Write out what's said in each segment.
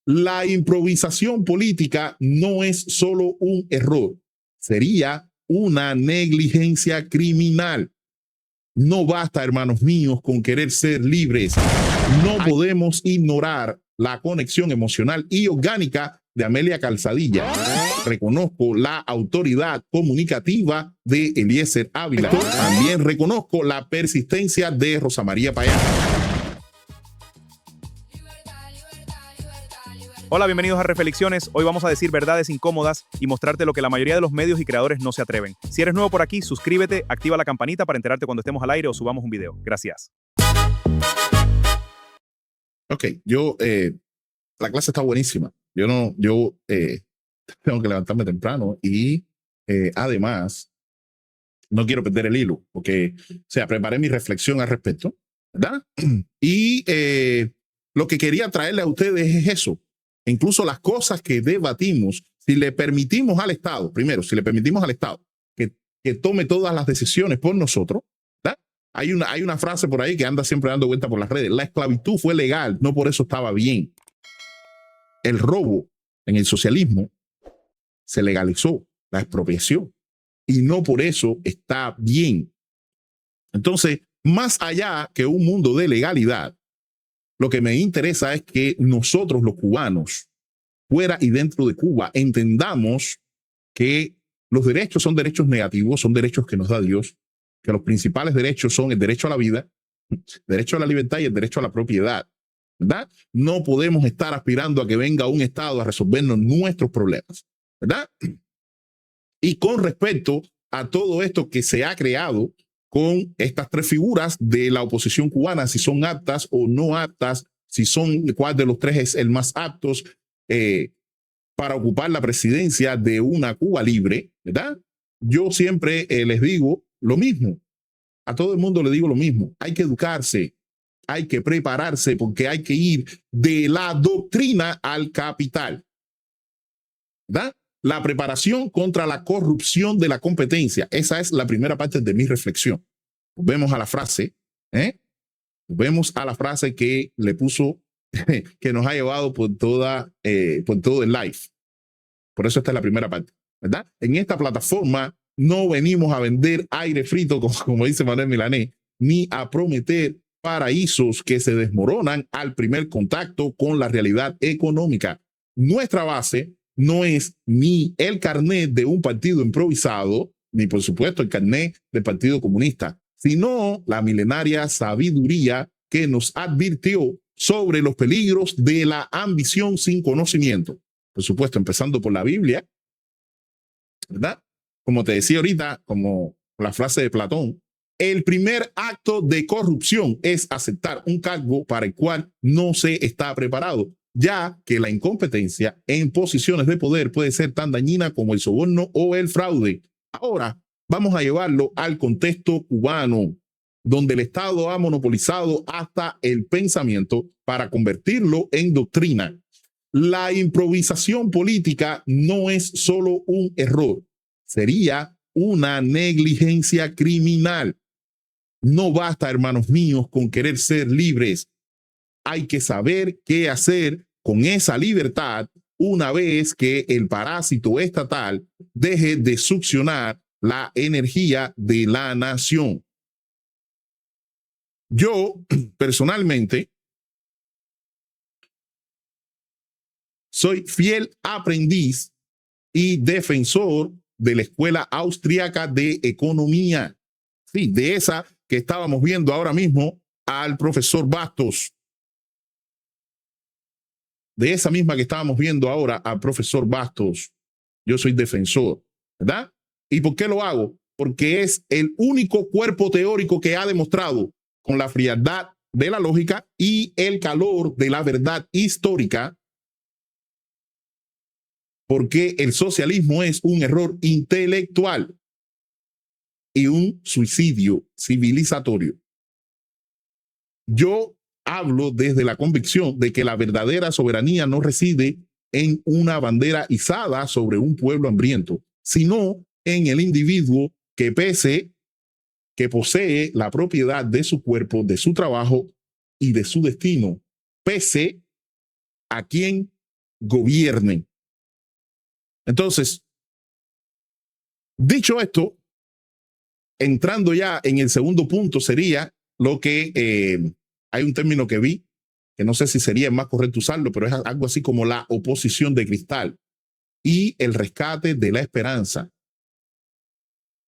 La improvisación política no es solo un error, sería una negligencia criminal. No basta, hermanos míos, con querer ser libres. No podemos ignorar la conexión emocional y orgánica de Amelia Calzadilla. Reconozco la autoridad comunicativa de Eliezer Ávila. También reconozco la persistencia de Rosa María Payá. Hola, bienvenidos a Reflexiones. Hoy vamos a decir verdades incómodas y mostrarte lo que la mayoría de los medios y creadores no se atreven. Si eres nuevo por aquí, suscríbete, activa la campanita para enterarte cuando estemos al aire o subamos un video. Gracias. Ok, la clase está buenísima. Yo tengo que levantarme temprano y además no quiero perder el hilo porque, preparé mi reflexión al respecto, ¿verdad? Y lo que quería traerle a ustedes es eso. Incluso las cosas que debatimos, si le permitimos al Estado, primero, si le permitimos al Estado que tome todas las decisiones por nosotros, ¿verdad? Hay una frase por ahí que anda siempre dando vuelta por las redes. La esclavitud fue legal, no por eso estaba bien. El robo en el socialismo se legalizó, la expropiación, y no por eso está bien. Entonces, más allá que un mundo de legalidad, lo que me interesa es que nosotros los cubanos, fuera y dentro de Cuba, entendamos que los derechos son derechos negativos, son derechos que nos da Dios, que los principales derechos son el derecho a la vida, el derecho a la libertad y el derecho a la propiedad, ¿verdad? No podemos estar aspirando a que venga un Estado a resolvernos nuestros problemas, ¿verdad? Y con respecto a todo esto que se ha creado con estas tres figuras de la oposición cubana, si son aptas o no aptas, cuál de los tres es el más apto para ocupar la presidencia de una Cuba libre, ¿verdad? Yo siempre les digo lo mismo, a todo el mundo le digo lo mismo, hay que educarse, hay que prepararse porque hay que ir de la doctrina al capital, ¿verdad? La preparación contra la corrupción de la competencia. Esa es la primera parte de mi reflexión. Vemos a la frase, vemos a la frase que le puso, que nos ha llevado por todo el live. Por eso esta es la primera parte, ¿verdad? En esta plataforma no venimos a vender aire frito, como dice Manuel Milanés, ni a prometer paraísos que se desmoronan al primer contacto con la realidad económica. Nuestra base no es ni el carnet de un partido improvisado, ni por supuesto el carnet del Partido Comunista, sino la milenaria sabiduría que nos advirtió sobre los peligros de la ambición sin conocimiento. Por supuesto, empezando por la Biblia, ¿verdad? Como te decía ahorita, como la frase de Platón, el primer acto de corrupción es aceptar un cargo para el cual no se está preparado, ya que la incompetencia en posiciones de poder puede ser tan dañina como el soborno o el fraude. Ahora, vamos a llevarlo al contexto cubano, donde el Estado ha monopolizado hasta el pensamiento para convertirlo en doctrina. La improvisación política no es solo un error, sería una negligencia criminal. No basta, hermanos míos, con querer ser libres. Hay que saber qué hacer con esa libertad una vez que el parásito estatal deje de succionar la energía de la nación. Yo, personalmente, soy fiel aprendiz y defensor de la Escuela Austriaca de Economía. Sí, de esa que estábamos viendo ahora mismo al profesor Bastos. De esa misma que estábamos viendo ahora al profesor Bastos. Yo soy defensor, ¿verdad? ¿Y por qué lo hago? Porque es el único cuerpo teórico que ha demostrado con la frialdad de la lógica y el calor de la verdad histórica porque el socialismo es un error intelectual y un suicidio civilizatorio. Yo hablo desde la convicción de que la verdadera soberanía no reside en una bandera izada sobre un pueblo hambriento, sino en el individuo que posee la propiedad de su cuerpo, de su trabajo y de su destino, pese a quien gobiernen. Entonces, dicho esto, entrando ya en el segundo punto sería lo que hay un término que vi, que no sé si sería más correcto usarlo, pero es algo así como la oposición de cristal y el rescate de la esperanza.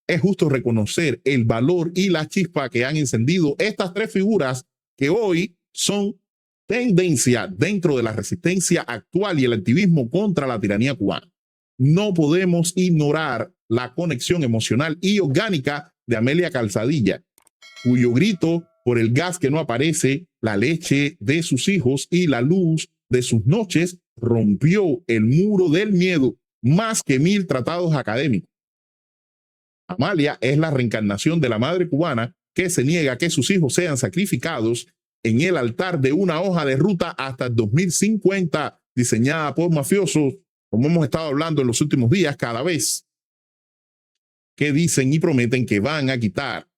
Es justo reconocer el valor y la chispa que han encendido estas tres figuras que hoy son tendencia dentro de la resistencia actual y el activismo contra la tiranía cubana. No podemos ignorar la conexión emocional y orgánica de Amelia Calzadilla, cuyo grito por el gas que no aparece, la leche de sus hijos y la luz de sus noches rompió el muro del miedo más que 1000 tratados académicos. Amalia es la reencarnación de la madre cubana que se niega a que sus hijos sean sacrificados en el altar de una hoja de ruta hasta el 2050, diseñada por mafiosos, como hemos estado hablando en los últimos días, cada vez que dicen y prometen que van a quitar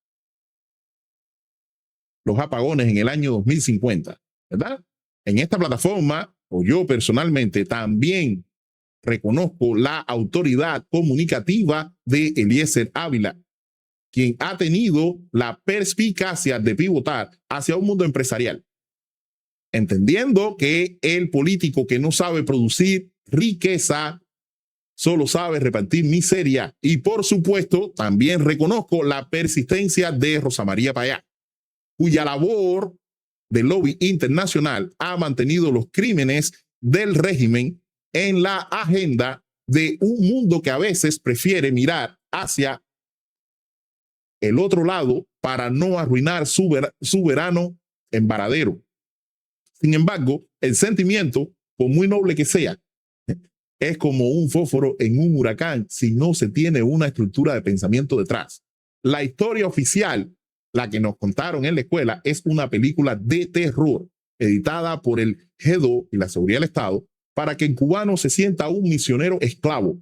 los apagones en el año 2050, ¿verdad? En esta plataforma, o yo personalmente, también reconozco la autoridad comunicativa de Eliezer Ávila, quien ha tenido la perspicacia de pivotar hacia un mundo empresarial, entendiendo que el político que no sabe producir riqueza solo sabe repartir miseria. Y por supuesto, también reconozco la persistencia de Rosa María Payá, cuya labor de lobby internacional ha mantenido los crímenes del régimen en la agenda de un mundo que a veces prefiere mirar hacia el otro lado para no arruinar su verano en Varadero. Sin embargo, el sentimiento, por muy noble que sea, es como un fósforo en un huracán si no se tiene una estructura de pensamiento detrás. La historia oficial, la que nos contaron en la escuela, es una película de terror editada por el GEDO y la Seguridad del Estado para que el cubano se sienta un misionero esclavo,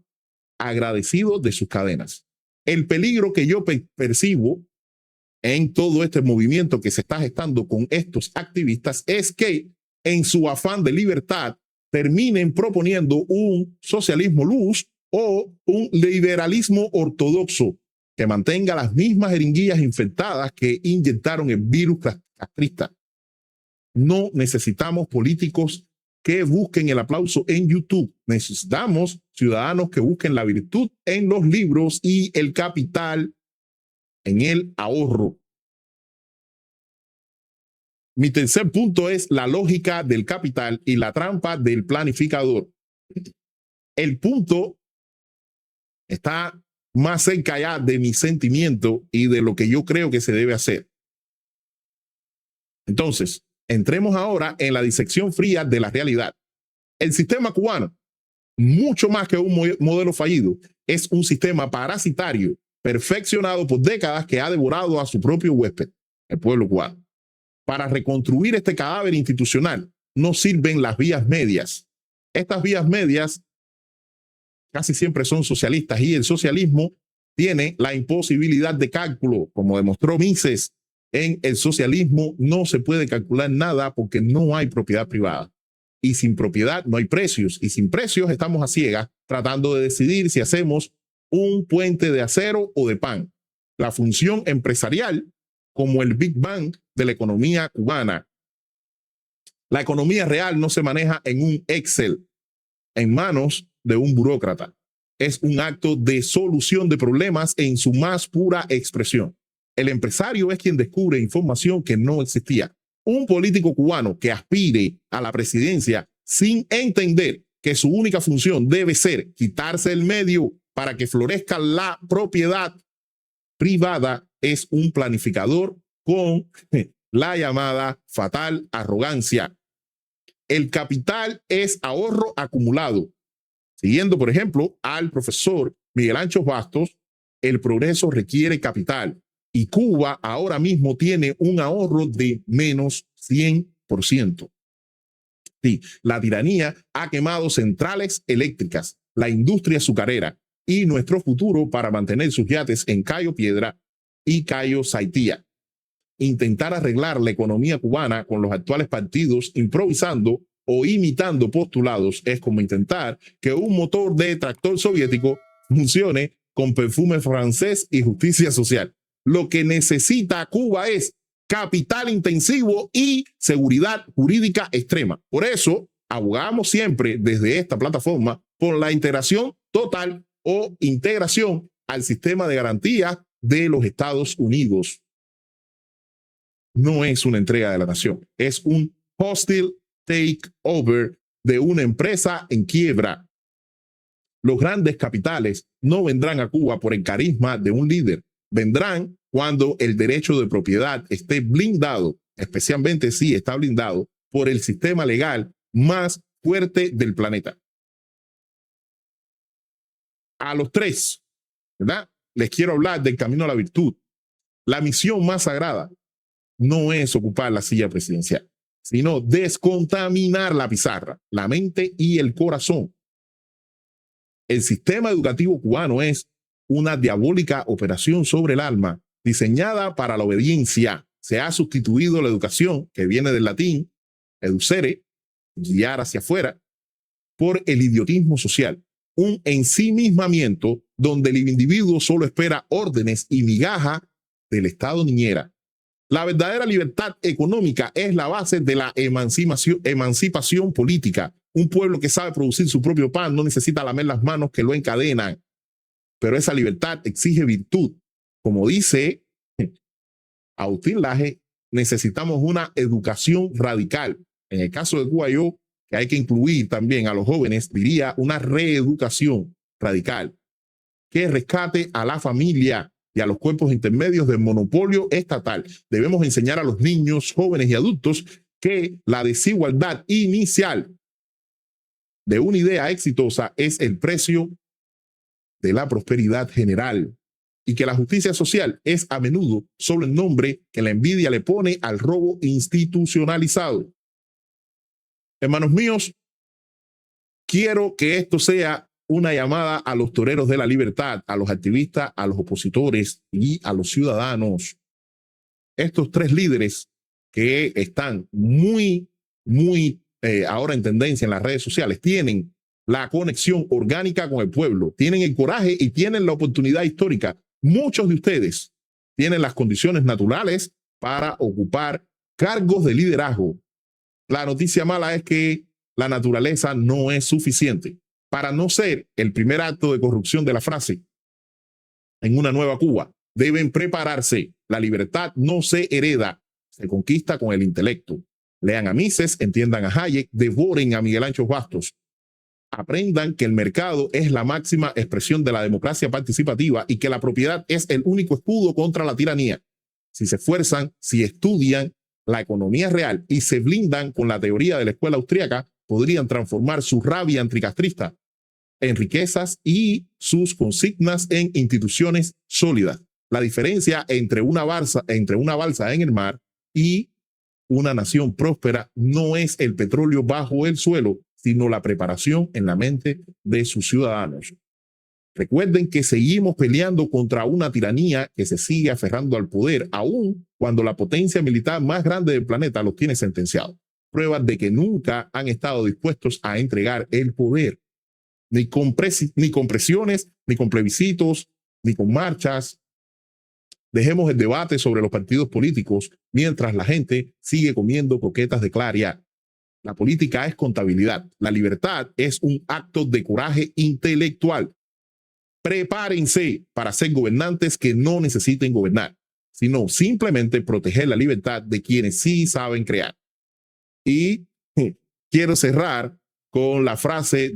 agradecido de sus cadenas. El peligro que yo percibo en todo este movimiento que se está gestando con estos activistas es que en su afán de libertad terminen proponiendo un socialismo luz o un liberalismo ortodoxo que mantenga las mismas jeringuillas infectadas que inyectaron el virus castrista. No necesitamos políticos que busquen el aplauso en YouTube. Necesitamos ciudadanos que busquen la virtud en los libros y el capital en el ahorro. Mi tercer punto es la lógica del capital y la trampa del planificador. El punto está más cerca ya de mi sentimiento y de lo que yo creo que se debe hacer. Entonces, entremos ahora en la disección fría de la realidad. El sistema cubano, mucho más que un modelo fallido, es un sistema parasitario perfeccionado por décadas que ha devorado a su propio huésped, el pueblo cubano. Para reconstruir este cadáver institucional no sirven las vías medias. Estas vías medias casi siempre son socialistas y el socialismo tiene la imposibilidad de cálculo, como demostró Mises. En el socialismo no se puede calcular nada porque no hay propiedad privada. Y sin propiedad no hay precios. Y sin precios estamos a ciegas tratando de decidir si hacemos un puente de acero o de pan. La función empresarial como el Big Bang de la economía cubana. La economía real no se maneja en un Excel, en manos de un burócrata. Es un acto de solución de problemas en su más pura expresión. El empresario es quien descubre información que no existía. Un político cubano que aspire a la presidencia sin entender que su única función debe ser quitarse el medio para que florezca la propiedad privada es un planificador con la llamada fatal arrogancia. El capital es ahorro acumulado. Siguiendo, por ejemplo, al profesor Miguel Ancho Bastos, el progreso requiere capital. Y Cuba ahora mismo tiene un ahorro de menos 100%. Sí, la tiranía ha quemado centrales eléctricas, la industria azucarera y nuestro futuro para mantener sus yates en Cayo Piedra y Cayo Saitía. Intentar arreglar la economía cubana con los actuales partidos improvisando o imitando postulados es como intentar que un motor de tractor soviético funcione con perfume francés y justicia social. Lo que necesita Cuba es capital intensivo y seguridad jurídica extrema. Por eso, abogamos siempre desde esta plataforma por la integración total o integración al sistema de garantía de los Estados Unidos. No es una entrega de la nación, es un hostile takeover de una empresa en quiebra. Los grandes capitales no vendrán a Cuba por el carisma de un líder, vendrán cuando el derecho de propiedad esté blindado, especialmente si está blindado por el sistema legal más fuerte del planeta. A los tres, ¿verdad? Les quiero hablar del camino a la virtud. La misión más sagrada no es ocupar la silla presidencial, sino descontaminar la pizarra, la mente y el corazón. El sistema educativo cubano es una diabólica operación sobre el alma diseñada para la obediencia. Se ha sustituido la educación, que viene del latín, educere, guiar hacia afuera, por el idiotismo social, un ensimismamiento donde el individuo solo espera órdenes y migaja del Estado niñera. La verdadera libertad económica es la base de la emancipación política. Un pueblo que sabe producir su propio pan no necesita lamer las manos que lo encadenan. Pero esa libertad exige virtud. Como dice Agustín Laje, necesitamos una educación radical. En el caso de Cuba, yo, que hay que incluir también a los jóvenes, diría una reeducación radical que rescate a la familia y a los cuerpos intermedios del monopolio estatal. Debemos enseñar a los niños, jóvenes y adultos que la desigualdad inicial de una idea exitosa es el precio de la prosperidad general y que la justicia social es a menudo solo el nombre que la envidia le pone al robo institucionalizado. Hermanos míos, quiero que esto sea una llamada a los toreros de la libertad, a los activistas, a los opositores y a los ciudadanos. Estos tres líderes que están muy ahora en tendencia en las redes sociales tienen la conexión orgánica con el pueblo, tienen el coraje y tienen la oportunidad histórica. Muchos de ustedes tienen las condiciones naturales para ocupar cargos de liderazgo. La noticia mala es que la naturaleza no es suficiente para no ser el primer acto de corrupción de la frase. En una nueva Cuba deben prepararse. La libertad no se hereda, se conquista con el intelecto. Lean a Mises, entiendan a Hayek, devoren a Miguel Ancho Bastos. Aprendan que el mercado es la máxima expresión de la democracia participativa y que la propiedad es el único escudo contra la tiranía. Si se esfuerzan, si estudian la economía real y se blindan con la teoría de la escuela austríaca, podrían transformar su rabia anticastrista en riquezas y sus consignas en instituciones sólidas. La diferencia entre una balsa en el mar y una nación próspera no es el petróleo bajo el suelo, sino la preparación en la mente de sus ciudadanos. Recuerden que seguimos peleando contra una tiranía que se sigue aferrando al poder, aun cuando la potencia militar más grande del planeta los tiene sentenciados. Pruebas de que nunca han estado dispuestos a entregar el poder, ni con presiones, ni con plebiscitos, ni con marchas. Dejemos el debate sobre los partidos políticos mientras la gente sigue comiendo croquetas de claria. La política es contabilidad. La libertad es un acto de coraje intelectual. Prepárense para ser gobernantes que no necesiten gobernar, sino simplemente proteger la libertad de quienes sí saben crear. Y quiero cerrar con una frase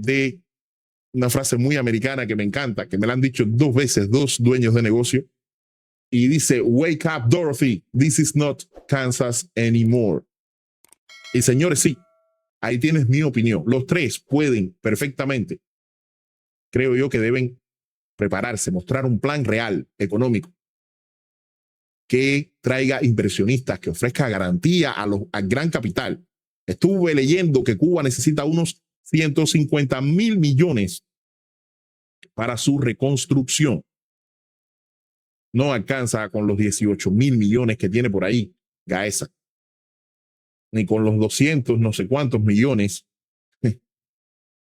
muy americana que me encanta, que me la han dicho 2 veces, 2 dueños de negocio. Y dice, "Wake up, Dorothy. This is not Kansas anymore." Y señores, sí, ahí tienes mi opinión. Los tres pueden perfectamente. Creo yo que deben prepararse, mostrar un plan real, económico, que traiga inversionistas, que ofrezca garantía al gran capital. Estuve leyendo que Cuba necesita unos 150,000 millones para su reconstrucción. No alcanza con los 18,000 millones que tiene por ahí Gaesa. ni con los 200 no sé cuántos millones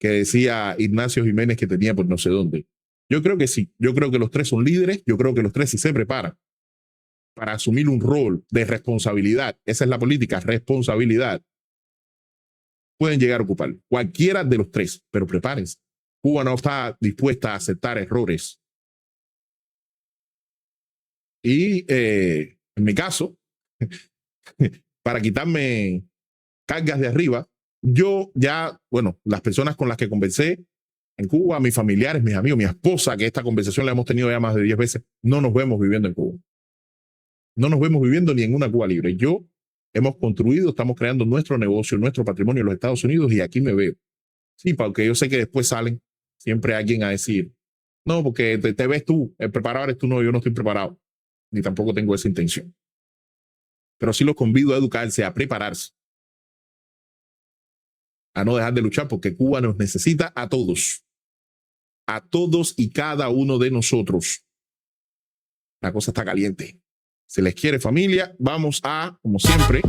que decía Ignacio Jiménez que tenía por no sé dónde. Yo creo que sí, yo creo que los tres son líderes, yo creo que los tres sí se preparan para asumir un rol de responsabilidad. Esa es la política, responsabilidad. Pueden llegar a ocupar cualquiera de los tres, pero prepárense. Cuba no está dispuesta a aceptar errores. Y en mi caso, para quitarme cargas de arriba, yo ya, bueno, las personas con las que conversé en Cuba, mis familiares, mis amigos, mi esposa, que esta conversación la hemos tenido ya más de 10 veces, no nos vemos viviendo en Cuba. No nos vemos viviendo ni en una Cuba libre. Yo hemos construido, estamos creando nuestro negocio, nuestro patrimonio en los Estados Unidos y aquí me veo. Sí, porque yo sé que después salen siempre alguien a decir, no, porque te ves tú, el preparado eres tú, no, yo no estoy preparado, ni tampoco tengo esa intención. Pero sí los convido a educarse, a prepararse, a no dejar de luchar, porque Cuba nos necesita a todos y cada uno de nosotros. La cosa está caliente. Se les quiere, familia. Vamos a, como siempre,